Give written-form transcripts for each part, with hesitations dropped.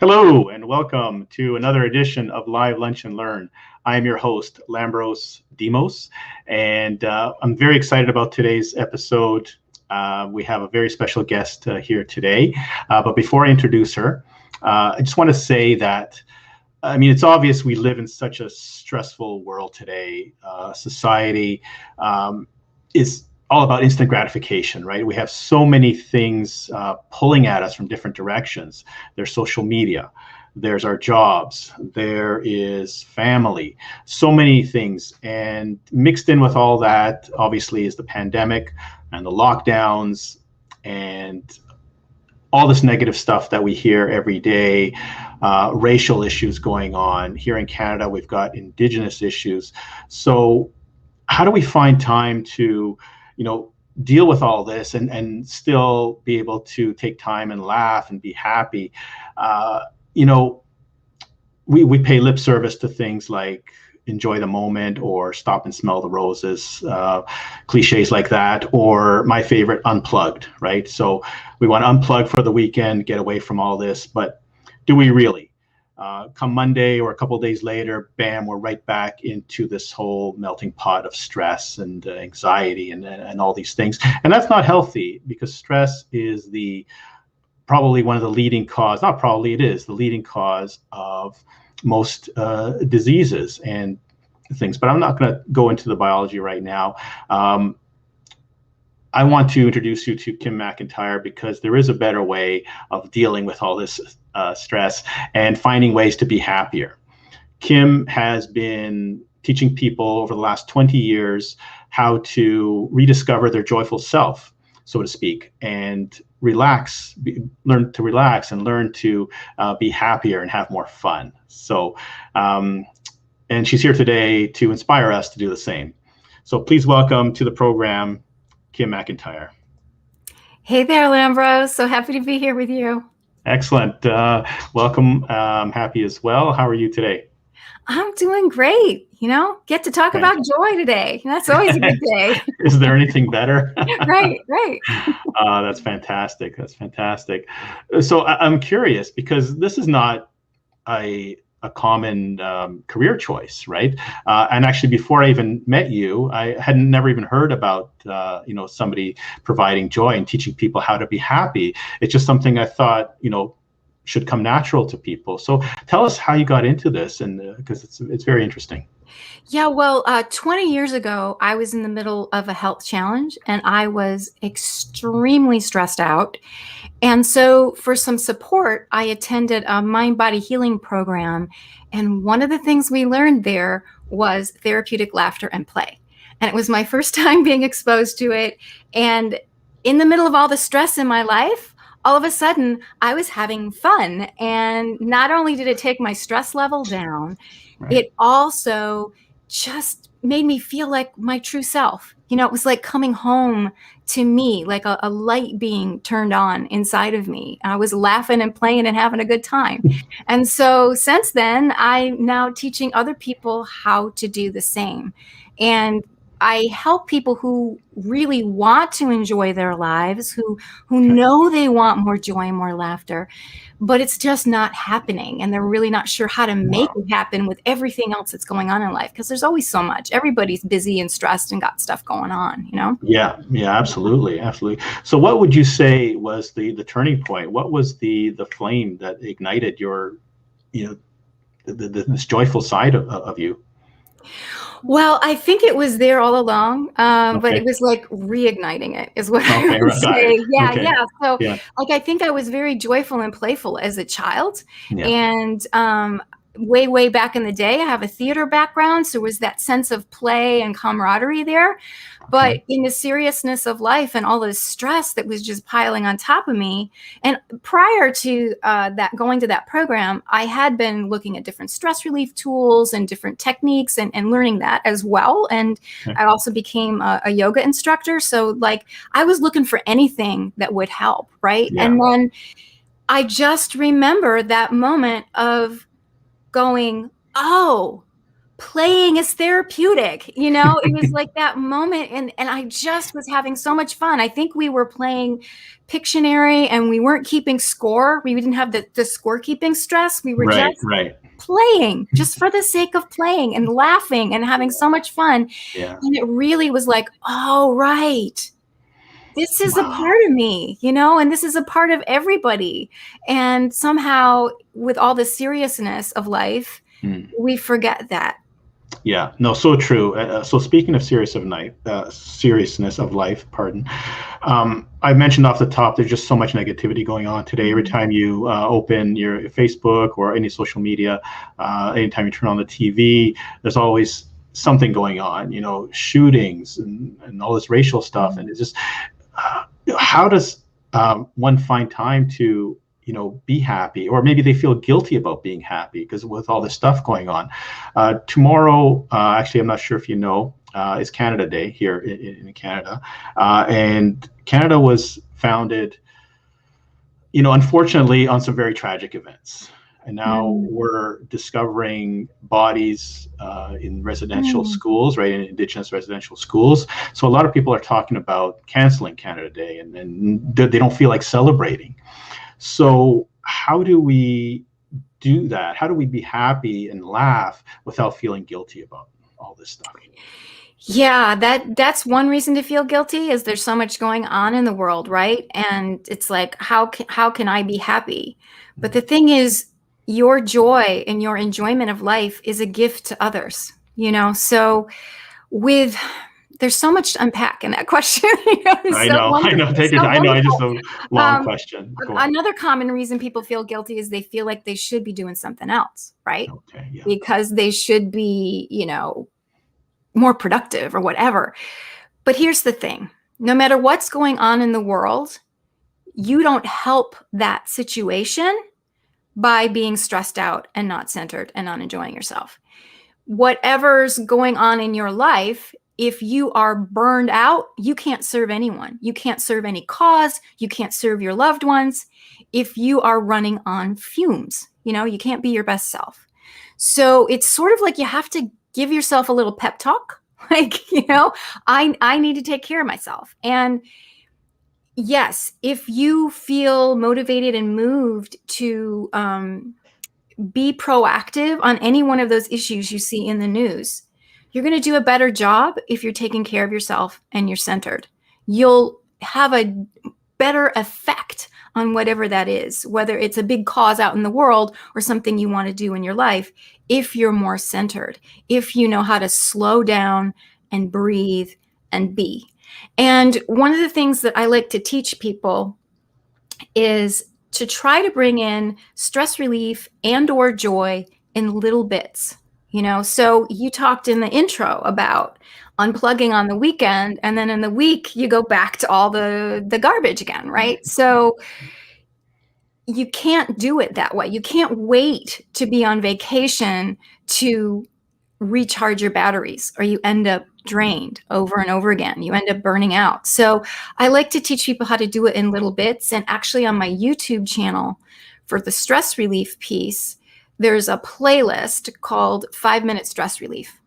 Hello, and welcome to another edition of Live Lunch and Learn. I am your host, Lambros Demos, and I'm very excited about today's episode. We have a very special guest here today. But before I introduce her, I just want to say that, it's obvious we live in such a stressful world today. Society is all about instant gratification, right? We have so many things pulling at us from different directions. There's social media, there's our jobs, there is family, so many things. And mixed in with all that, obviously, is the pandemic and the lockdowns and all this negative stuff that we hear every day, racial issues going on. Here in Canada, we've got Indigenous issues. So how do we find time to deal with all this and still be able to take time and laugh and be happy? We pay lip service to things like enjoy the moment or stop and smell the roses, cliches like that, or my favorite, unplugged, right? So we want to unplug for the weekend, get away from all this, but do we really? Come Monday or a couple of days later, bam, we're right back into this whole melting pot of stress and anxiety and all these things. And that's not healthy, because stress is probably one of the leading cause, not probably, it is the leading cause of most diseases and things. But I'm not going to go into the biology right now. I want to introduce you to Kim McIntyre, because there is a better way of dealing with all this stress and finding ways to be happier. Kim has been teaching people over the last 20 years how to rediscover their joyful self, so to speak, and learn to relax and learn to be happier and have more fun. So, and she's here today to inspire us to do the same. So please welcome to the program, Kim McIntyre. Hey there, Lambros. So happy to be here with you. Excellent. Welcome. I'm happy as well. How are you today? I'm doing great. Get to talk about joy today. That's always a good day. Is there anything better? Right. That's fantastic. So I'm curious, because this is not a common career choice, right? And actually, before I even met you, I had never even heard about somebody providing joy and teaching people how to be happy. It's just something I thought should come natural to people. So tell us how you got into this, and because it's very interesting. Yeah, well, 20 years ago, I was in the middle of a health challenge, and I was extremely stressed out. And so for some support, I attended a mind-body healing program. And one of the things we learned there was therapeutic laughter and play. And it was my first time being exposed to it. And in the middle of all the stress in my life, all of a sudden, I was having fun. And not only did it take my stress level down, right, it also just made me feel like my true self. It was like coming home to me, like a light being turned on inside of me. I was laughing and playing and having a good time. And so since then, I'm now teaching other people how to do the same. And I help people who really want to enjoy their lives, who know they want more joy and more laughter, but it's just not happening. And they're really not sure how to make it happen with everything else that's going on in life, because there's always so much. Everybody's busy and stressed and got stuff going on, Yeah, absolutely. So what would you say was the turning point? What was the flame that ignited your, this joyful side of you? Well, I think it was there all along, but it was like reigniting it is what I would say. Yeah. So I think I was very joyful and playful as a child. Yeah. And way back in the day, I have a theater background. So there was that sense of play and camaraderie there. But in the seriousness of life and all this stress that was just piling on top of me, and prior to going to that program, I had been looking at different stress relief tools and different techniques and learning that as well. And I also became a yoga instructor. So I was looking for anything that would help, right? Yeah. And then I just remember that moment of going, oh, playing is therapeutic. You know, it was like that moment. And I just was having so much fun. I think we were playing Pictionary and we weren't keeping score. We didn't have the scorekeeping stress. We were just playing just for the sake of playing and laughing and having so much fun. Yeah. And it really was like, oh, right. This is a part of me, you know, and this is a part of everybody. And somehow with all the seriousness of life, we forget that. Yeah, no, so true. So speaking of seriousness of life, pardon. I mentioned off the top, there's just so much negativity going on today. Every time you open your Facebook or any social media, anytime you turn on the TV, there's always something going on, you know, shootings and all this racial stuff. And it's just, how does one find time to, you know, be happy? Or maybe they feel guilty about being happy because with all this stuff going on. Tomorrow, actually, I'm not sure if you know, is Canada Day here in Canada. And Canada was founded, you know, unfortunately, on some very tragic events. And now we're discovering bodies in residential schools, right, in Indigenous residential schools. So a lot of people are talking about canceling Canada Day, and they don't feel like celebrating. So how do we do that? How do we be happy and laugh without feeling guilty about all this stuff? Yeah, that's one reason to feel guilty is there's so much going on in the world, right? And it's like, how can I be happy? But the thing is, your joy and your enjoyment of life is a gift to others, you know? So there's so much to unpack in that question. You know, I know. Take your time. I know. I just a long question. Another common reason people feel guilty is they feel like they should be doing something else, right? Okay, yeah. Because they should be, you know, more productive or whatever. But here's the thing. No matter what's going on in the world, you don't help that situation by being stressed out and not centered and not enjoying yourself. Whatever's going on in your life, if you are burned out, you can't serve anyone. You can't serve any cause. You can't serve your loved ones. If you are running on fumes, you know, you can't be your best self. So it's sort of like you have to give yourself a little pep talk. Like, you know, I need to take care of myself. And yes, if you feel motivated and moved to be proactive on any one of those issues you see in the news, you're going to do a better job if you're taking care of yourself and you're centered. You'll have a better effect on whatever that is, whether it's a big cause out in the world or something you want to do in your life, if you're more centered, if you know how to slow down and breathe and be. And one of the things that I like to teach people is to try to bring in stress relief and or joy in little bits. You know, so you talked in the intro about unplugging on the weekend, and then in the week you go back to all the garbage again, right? So you can't do it that way. You can't wait to be on vacation to recharge your batteries, or you end up drained over and over again. You end up burning out. So I like to teach people how to do it in little bits. And actually on my YouTube channel for the stress relief piece, there's a playlist called 5-Minute Stress Relief.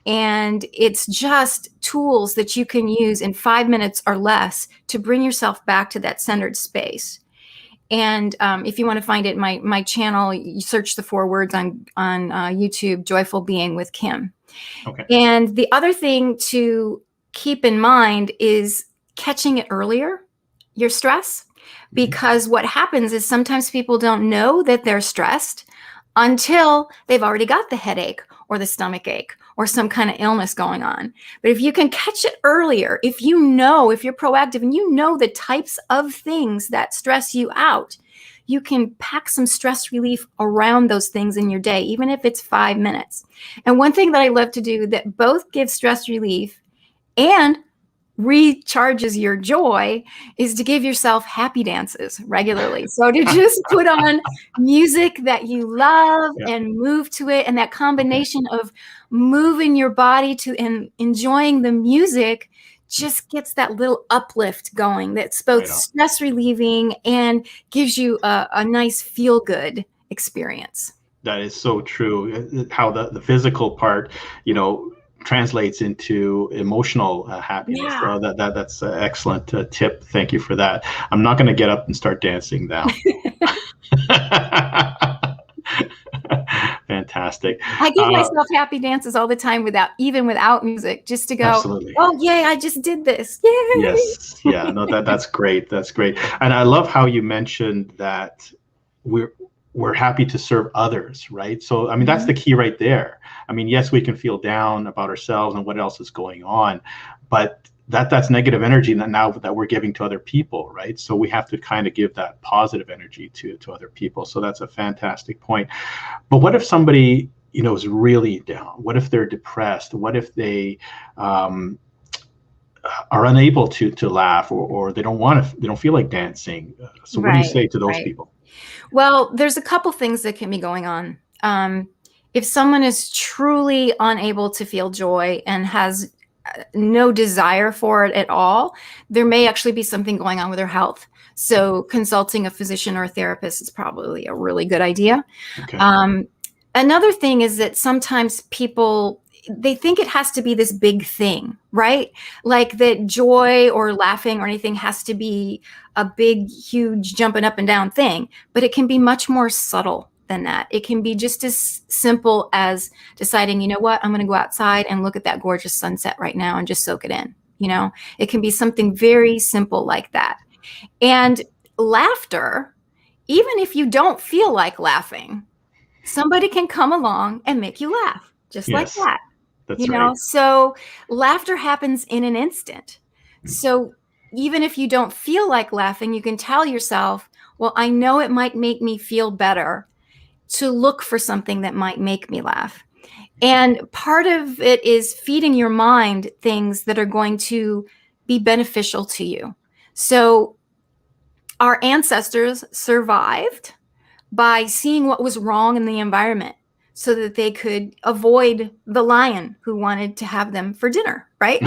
And it's just tools that you can use in 5 minutes or less to bring yourself back to that centered space. And if you want to find it, my channel, you search the 4 words on YouTube, Joyful Being with Kim. Okay. And the other thing to keep in mind is catching it earlier, your stress, because what happens is sometimes people don't know that they're stressed until they've already got the headache or the stomach ache or some kind of illness going on. But if you can catch it earlier, if you're proactive and you know the types of things that stress you out, you can pack some stress relief around those things in your day, even if it's 5 minutes. And one thing that I love to do that both gives stress relief and recharges your joy is to give yourself happy dances regularly. So to just put on music that you love and move to it, and that combination of moving your body to and enjoying the music just gets that little uplift going that's both stress relieving and gives you a nice feel good experience. That is so true. How the physical part, translates into emotional happiness. Yeah. That's an excellent tip. Thank you for that. I'm not going to get up and start dancing now. Fantastic. I give myself happy dances all the time without music, just to go, absolutely. Oh yay, I just did this. Yay. Yes. Yeah. No, that's great. That's great. And I love how you mentioned that we're happy to serve others, right? So, I mean, that's the key right there. I mean, yes, we can feel down about ourselves and what else is going on, but that's negative energy now that we're giving to other people, right? So we have to kind of give that positive energy to other people. So that's a fantastic point. But what if somebody, is really down? What if they're depressed? What if they are unable to laugh, or they don't feel like dancing? So what do you say to those people? Well, there's a couple things that can be going on. If someone is truly unable to feel joy and has no desire for it at all, there may actually be something going on with their health. So consulting a physician or a therapist is probably a really good idea. Okay. Another thing is that sometimes people, they think it has to be this big thing, right? Like that joy or laughing or anything has to be a big, huge jumping up and down thing, but it can be much more subtle than that. It can be just as simple as deciding, you know what, I'm going to go outside and look at that gorgeous sunset right now and just soak it in. It can be something very simple like that. And laughter, even if you don't feel like laughing, somebody can come along and make you laugh just like that. That's right. So laughter happens in an instant. So even if you don't feel like laughing, you can tell yourself, well, I know it might make me feel better to look for something that might make me laugh. And part of it is feeding your mind things that are going to be beneficial to you. So our ancestors survived by seeing what was wrong in the environment so that they could avoid the lion who wanted to have them for dinner, right?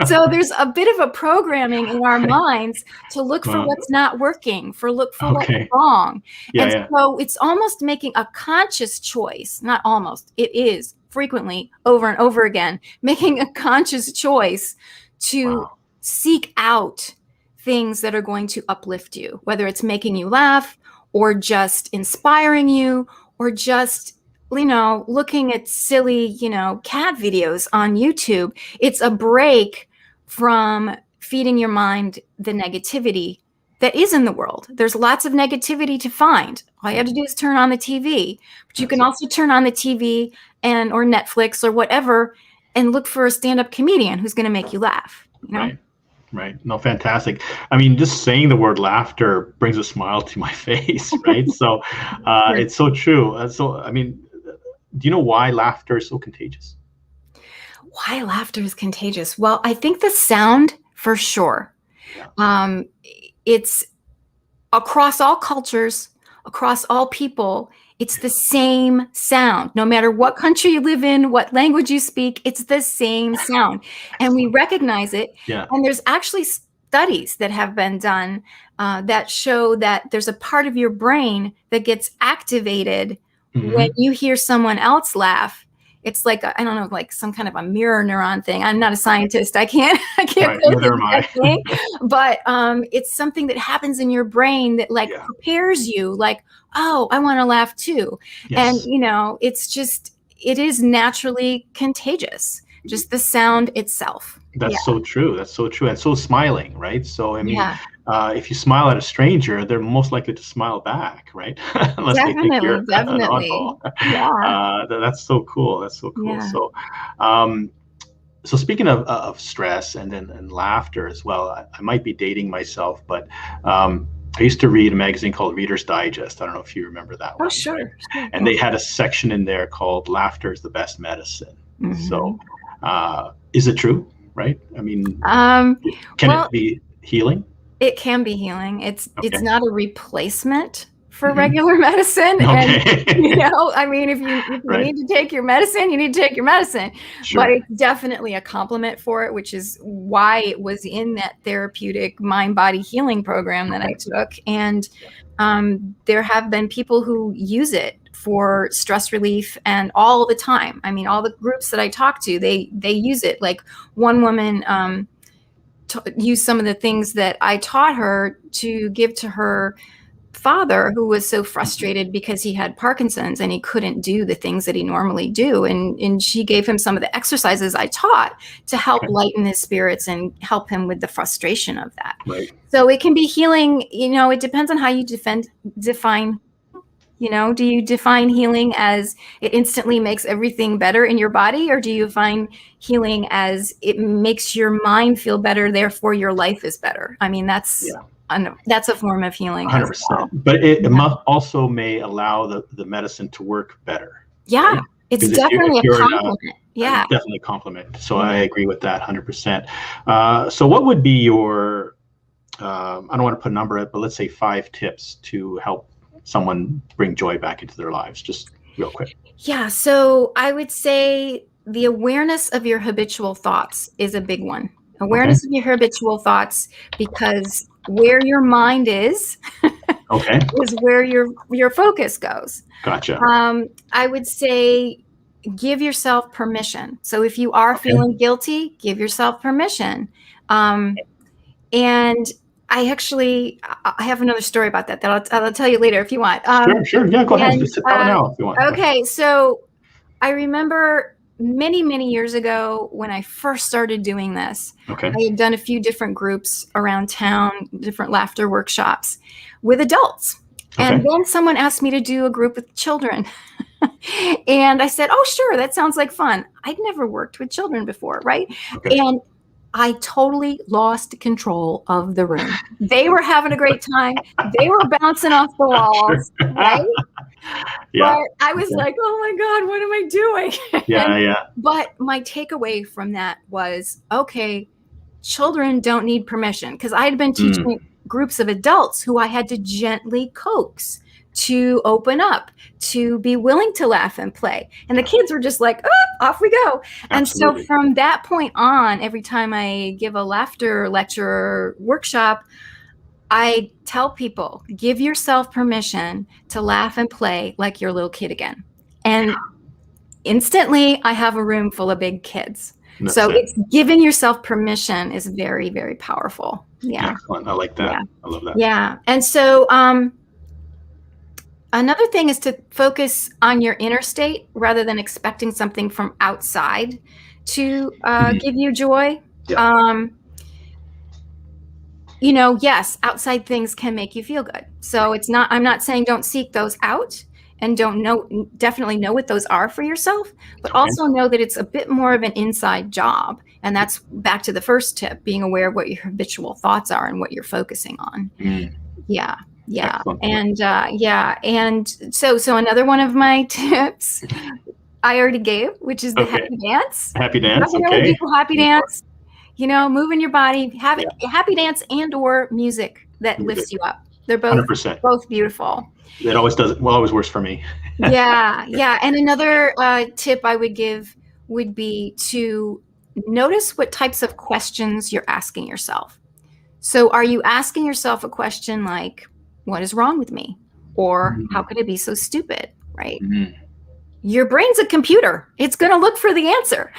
So there's a bit of a programming in our minds to look for what's not working, look for what's wrong. So it's almost making a conscious choice, not almost, it is frequently over and over again, making a conscious choice to seek out things that are going to uplift you, whether it's making you laugh or just inspiring you or just looking at silly, cat videos on YouTube. It's a break from feeding your mind the negativity that is in the world. There's lots of negativity to find. All you have to do is turn on the TV, but you can also turn on the TV or Netflix or whatever and look for a stand-up comedian who's going to make you laugh. Right. No, fantastic. I mean, just saying the word laughter brings a smile to my face, right? So it's so true. So, I mean, do you know why laughter is so contagious? Why laughter is contagious? Well, I think the sound, for sure. Yeah. It's across all cultures, across all people. It's the same sound. No matter what country you live in, what language you speak, it's the same sound. And we recognize it. Yeah. And there's actually studies that have been done that show that there's a part of your brain that gets activated when you hear someone else laugh. It's like, I don't know, like some kind of a mirror neuron thing. I'm not a scientist. I can't that thing. But it's something that happens in your brain that prepares you like, oh, I want to laugh too. Yes. And, it is naturally contagious, just the sound itself. That's so true. That's so true. And so smiling, right? So, I mean, if you smile at a stranger, they're most likely to smile back, right? Unless they think you're an oddball. Yeah. That's so cool. That's so cool. Yeah. So speaking of stress and laughter as well, I might be dating myself, but I used to read a magazine called Reader's Digest. I don't know if you remember that one. Oh, sure. Right? Sure. And they had a section in there called "Laughter is the Best Medicine." So, is it true? Right? I mean, can it be healing? It can be healing. It's not a replacement for regular medicine. Okay. And, I mean, if you need to take your medicine, you need to take your medicine. Sure. But it's definitely a complement for it, which is why it was in that therapeutic mind-body healing program that I took. And there have been people who use it for stress relief and all the time. I mean, all the groups that I talk to, they use it. Like one woman used some of the things that I taught her to give to her father, who was so frustrated because he had Parkinson's and he couldn't do the things that he normally do. And she gave him some of the exercises I taught to help lighten his spirits and help him with the frustration of that. Right. So it can be healing, it depends on how you define. Do you define healing as it instantly makes everything better in your body, or do you find healing as it makes your mind feel better, therefore your life is better? I mean, that's a form of healing. 100%. Well. But it must also may allow the medicine to work better. Yeah, right? It's definitely a compliment. Definitely a compliment. So I agree with that 100%. So what would be your, I don't want to put a number on it, but let's say 5 tips to help someone bring joy back into their lives, just real quick? Yeah. So I would say the awareness of your habitual thoughts is a big one. Awareness of your habitual thoughts, because where your mind is, is where your focus goes. Gotcha. I would say give yourself permission. So if you are feeling guilty, give yourself permission. And I have another story about that I'll tell you later if you want. Sure. Yeah, go ahead. Just sit down now if you want. Okay. So I remember many, many years ago when I first started doing this, I had done a few different groups around town, different laughter workshops with adults. And then someone asked me to do a group with children. And I said, oh, sure. That sounds like fun. I'd never worked with children before. Right. And I totally lost control of the room. They were having a great time. They were bouncing off the walls, right? But I was like, oh my God, what am I doing? But my takeaway from that was, children don't need permission, because I had been teaching groups of adults who I had to gently coax to open up, to be willing to laugh and play. And the kids were just like, off we go. And so from that point on, every time I give a laughter lecture or workshop, I tell people, give yourself permission to laugh and play like you're a little kid again. And instantly I have a room full of big kids. It's giving yourself permission is very, very powerful. Yeah. Excellent. I like that. I love that. Yeah. And so, another thing is to focus on your inner state rather than expecting something from outside to give you joy. Yes, outside things can make you feel good. So I'm not saying don't seek those out and definitely know what those are for yourself, but also know that it's a bit more of an inside job. And that's back to the first tip, being aware of what your habitual thoughts are and what you're focusing on. Yeah. Excellent. And so another one of my tips I already gave, which is the happy dance. Happy dance. Happy dance. Moving your body, having happy dance and or music that lifts you up. They're both 100%. Both beautiful. It always does. Well, always works for me. Yeah. And another tip I would give would be to notice what types of questions you're asking yourself. So are you asking yourself a question like, what is wrong with me? Or how could it be so stupid? Right? Your brain's a computer. It's going to look for the answer.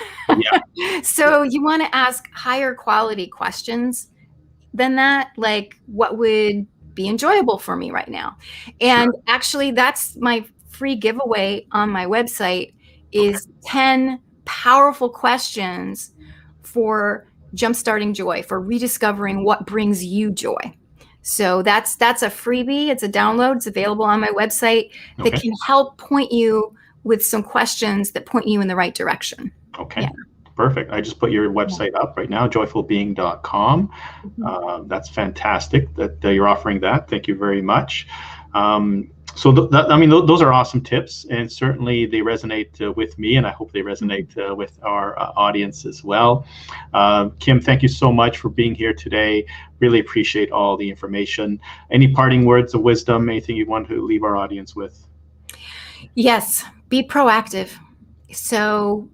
So you want to ask higher quality questions than that. Like, what would be enjoyable for me right now? And actually, that's my free giveaway on my website is 10 powerful questions for jumpstarting joy, for rediscovering what brings you joy. So that's a freebie. It's a download. It's available on my website that can help point you with some questions that point you in the right direction. Perfect. I just put your website up right now, joyfulbeing.com. That's fantastic that you're offering that. Thank you very much. So those are awesome tips, and certainly they resonate with me, and I hope they resonate with our audience as well. Kim, thank you so much for being here today. Really appreciate all the information. Any parting words of wisdom, anything you want to leave our audience with? Yes, be proactive. So,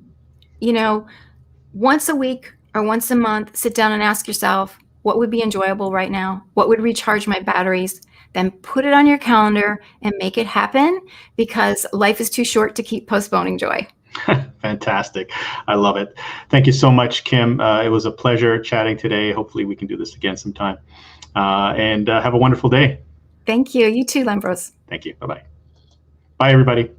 once a week or once a month, sit down and ask yourself, what would be enjoyable right now? What would recharge my batteries? Then put it on your calendar and make it happen, because life is too short to keep postponing joy. Fantastic. I love it. Thank you so much, Kim. It was a pleasure chatting today. Hopefully we can do this again sometime. And have a wonderful day. Thank you. You too, Lambros. Thank you. Bye-bye. Bye, everybody.